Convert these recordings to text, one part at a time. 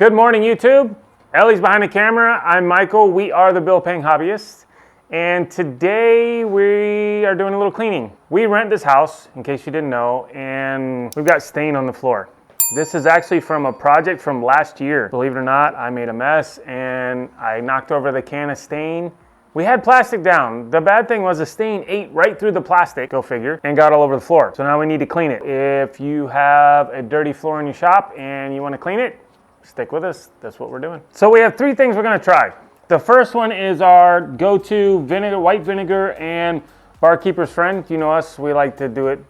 Good morning, YouTube. Ellie's behind the camera. I'm Michael. We are the Bill Paying Hobbyists. And today we are doing a little cleaning. We rent this house, in case you didn't know, and we've got stain on the floor. This is actually from a project from last year. Believe it or not, I made a mess and I knocked over the can of stain. We had plastic down. The bad thing was the stain ate right through the plastic, go figure, and got all over the floor. So now we need to clean it. If you have a dirty floor in your shop and you want to clean it, stick with us. That's what we're doing. So we have three things we're going to try. The first one is our go-to vinegar, white vinegar, and barkeeper's friend. You know us, we like to do it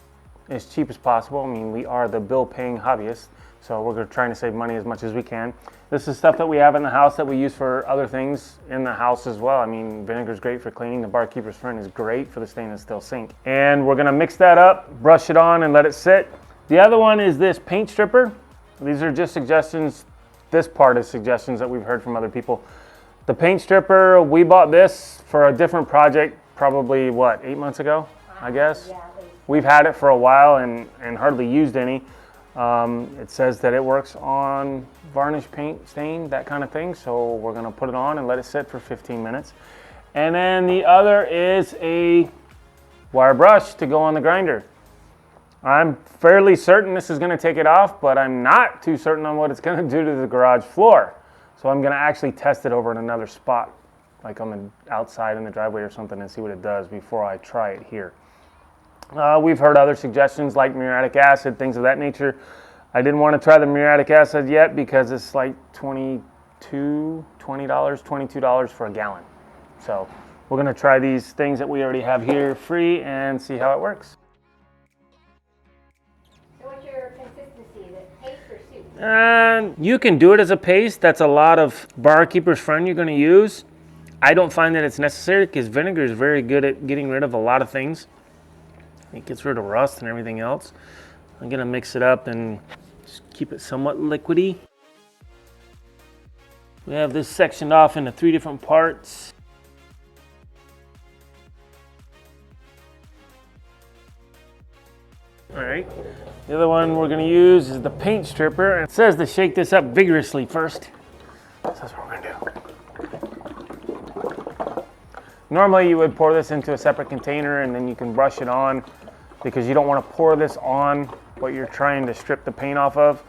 as cheap as possible. I mean, we are the Bill Paying Hobbyists, so we're trying to save money as much as we can. This is stuff that we have in the house that we use for other things in the house as well. I mean, vinegar is great for cleaning. The barkeeper's friend is great for the stainless steel sink. And we're gonna mix that up, brush it on, and let it sit. The other one is this paint stripper. These are just suggestions. This part is suggestions that we've heard from other people. The paint stripper, we bought this for a different project probably, what, 8 months ago, I guess? Yeah. We've had it for a while and hardly used any. It says that it works on varnish, paint, stain, that kind of thing. So we're gonna put it on and let it sit for 15 minutes. And then the other is a wire brush to go on the grinder. I'm fairly certain this is gonna take it off, but I'm not too certain on what it's gonna do to the garage floor. So I'm gonna actually test it over in another spot, like on the outside in the driveway or something, and see what it does before I try it here. We've heard other suggestions like muriatic acid, things of that nature. I didn't want to try the muriatic acid yet because it's like $20, $22 for a gallon. So we're gonna try these things that we already have here free and see how it works. And you can do it as a paste. That's a lot of barkeeper's friend you're going to use. I don't find that it's necessary because vinegar is very good at getting rid of a lot of things. It gets rid of rust and everything else. I'm going to mix it up and just keep it somewhat liquidy. We have this sectioned off into 3 different parts. All right, the other one we're gonna use is the paint stripper. It says to shake this up vigorously first. So that's what we're gonna do. Normally you would pour this into a separate container and then you can brush it on because you don't wanna pour this on what you're trying to strip the paint off of.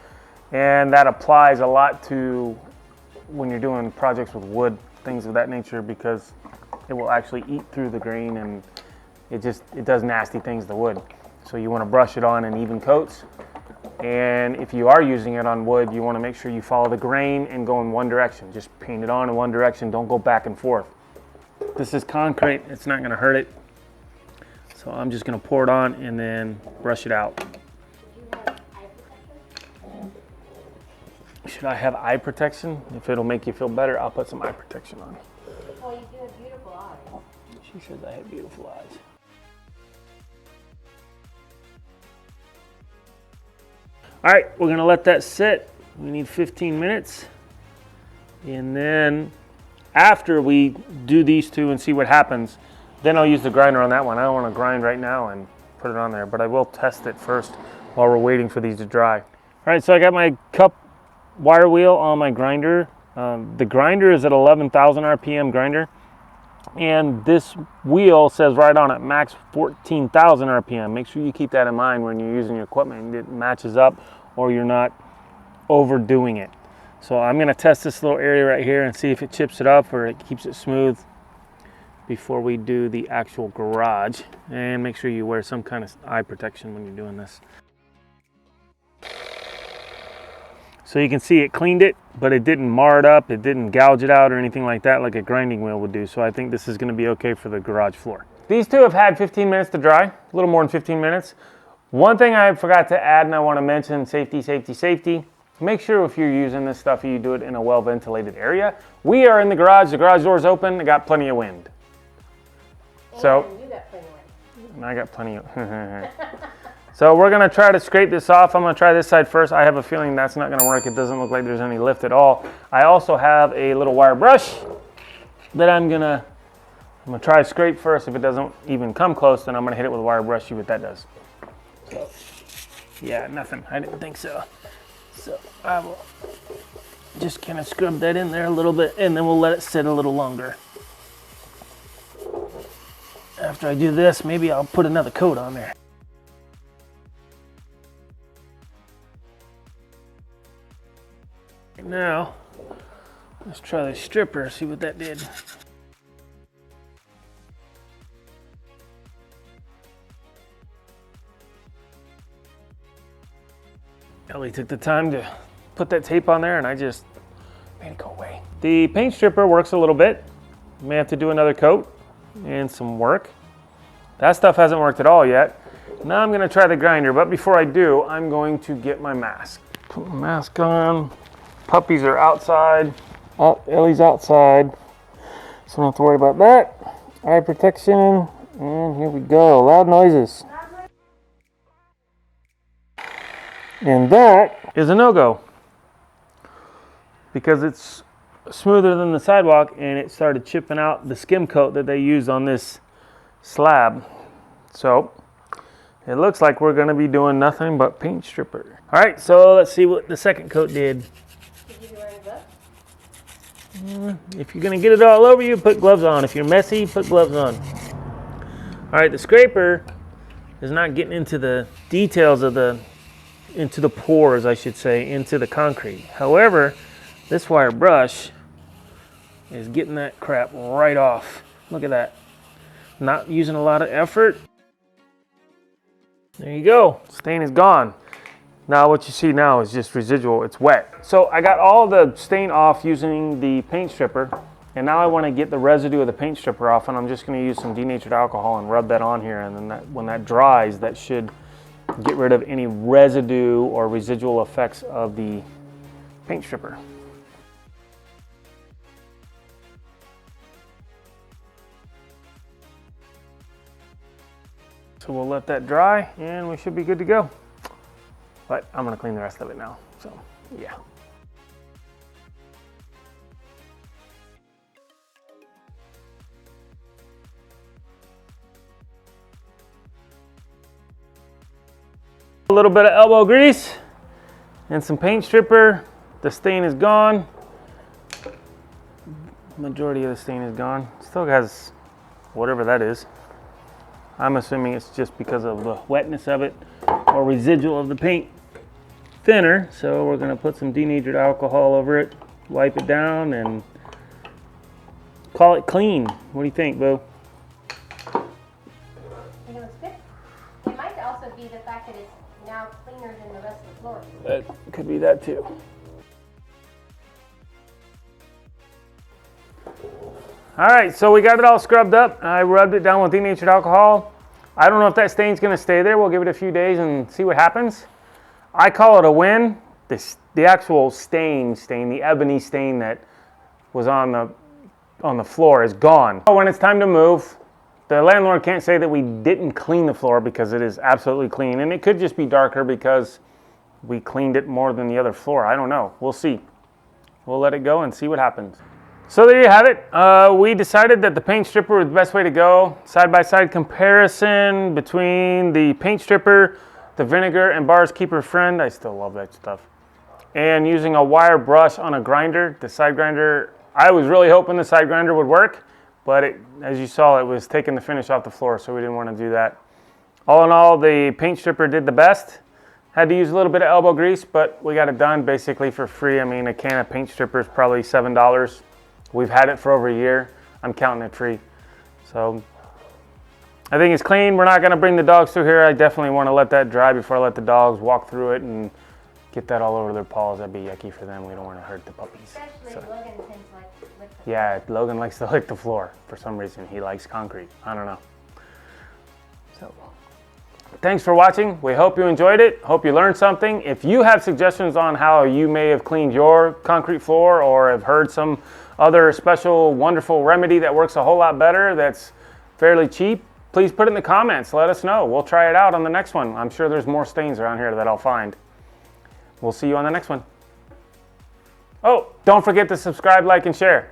And that applies a lot to when you're doing projects with wood, things of that nature, because it will actually eat through the grain and it does nasty things to wood. So you want to brush it on in even coats. And if you are using it on wood, you want to make sure you follow the grain and go in one direction. Just paint it on in one direction. Don't go back and forth. This is concrete. It's not going to hurt it. So I'm just going to pour it on and then brush it out. Should I have eye protection? If it'll make you feel better, I'll put some eye protection on. Well, you do have beautiful eyes. She says I have beautiful eyes. All right, we're gonna let that sit. We need 15 minutes. And then after we do these two and see what happens, then I'll use the grinder on that one. I don't wanna grind right now and put it on there, but I will test it first while we're waiting for these to dry. All right, so I got my cup wire wheel on my grinder. The grinder is at 11,000 RPM grinder. And this wheel says right on it, max 14,000 RPM. Make sure you keep that in mind when you're using your equipment. It matches up or you're not overdoing it. So I'm gonna test this little area right here and see if it chips it up or it keeps it smooth before we do the actual garage. And make sure you wear some kind of eye protection when you're doing this. So you can see it cleaned it, but it didn't mar it up, it didn't gouge it out or anything like that like a grinding wheel would do. So I think this is gonna be okay for the garage floor. These two have had 15 minutes to dry, a little more than 15 minutes. One thing I forgot to add and I wanna mention, safety, safety, safety. Make sure if you're using this stuff, you do it in a well-ventilated area. We are in the garage door's open, I got plenty of wind. And so you got plenty of wind. I got plenty of So we're gonna try to scrape this off. I'm gonna try this side first. I have a feeling that's not gonna work. It doesn't look like there's any lift at all. I also have a little wire brush that I'm gonna try to scrape first. If it doesn't even come close, then I'm gonna hit it with a wire brush, see what that does. So, yeah, nothing. I didn't think so. So I will just kind of scrub that in there a little bit, and then we'll let it sit a little longer. After I do this, maybe I'll put another coat on there. Now, let's try the stripper, see what that did. Ellie took the time to put that tape on there, and I just made it go away. The paint stripper works a little bit. May have to do another coat and some work. That stuff hasn't worked at all yet. Now I'm gonna try the grinder, but before I do, I'm going to get my mask. Put my mask on. Puppies are outside. Oh, Ellie's outside, so I don't have to worry about that. Eye protection, and here we go. Loud noises. And that is a no-go because it's smoother than the sidewalk, and it started chipping out the skim coat that they use on this slab. So it looks like we're going to be doing nothing but paint stripper. All right, so let's see what the second coat did. Did you be wearing gloves? If you're going to get it all over you, put gloves on. If you're messy, put gloves on. All right, the scraper is not getting into the details of into the pores, I should say, into the concrete. However, this wire brush is getting that crap right off. Look at that. Not using a lot of effort. There you go. Stain is gone. Now what you see now is just residual. It's wet. So I got all the stain off using the paint stripper, and now I want to get the residue of the paint stripper off, and I'm just going to use some denatured alcohol and rub that on here, and then when that dries, that should get rid of any residue or residual effects of the paint stripper. So we'll let that dry and we should be good to go. But I'm gonna clean the rest of it now, so yeah. A little bit of elbow grease and some paint stripper. The stain is gone. Majority of the stain is gone. Still has whatever that is. I'm assuming it's just because of the wetness of it or residual of the paint thinner. So we're gonna put some denatured alcohol over it, wipe it down, and call it clean. What do you think, Boo? I think it looks good. It might also be the fact that it's now cleaner than the rest of the floor. That could be that too. All right, so we got it all scrubbed up. I rubbed it down with denatured alcohol. I don't know if that stain's gonna stay there. We'll give it a few days and see what happens. I call it a win. The actual stain, the ebony stain that was on the floor is gone. When it's time to move, the landlord can't say that we didn't clean the floor because it is absolutely clean. And it could just be darker because we cleaned it more than the other floor. I don't know. We'll see. We'll let it go and see what happens. So there you have it. We decided that the paint stripper was the best way to go. Side-by-side comparison between the paint stripper, the vinegar, and Bar's Keeper Friend. I still love that stuff. And using a wire brush on a grinder, the side grinder, I was really hoping the side grinder would work, but as you saw, it was taking the finish off the floor, so we didn't want to do that. All in all, the paint stripper did the best. Had to use a little bit of elbow grease, but we got it done basically for free. I mean, a can of paint stripper is probably $7. We've had it for over a year. I'm counting it free. So I think it's clean. We're not gonna bring the dogs through here. I definitely wanna let that dry before I let the dogs walk through it and get that all over their paws. That'd be yucky for them. We don't wanna hurt the puppies. Especially Logan tends to like to lick the floor. Yeah, Logan likes to lick the floor. For some reason, he likes concrete. I don't know. So thanks for watching. We hope you enjoyed it. Hope you learned something. If you have suggestions on how you may have cleaned your concrete floor or have heard some other special, wonderful remedy that works a whole lot better that's fairly cheap, please put it in the comments. Let us know. We'll try it out on the next one. I'm sure there's more stains around here that I'll find. We'll see you on the next one. Oh, don't forget to subscribe, like, and share.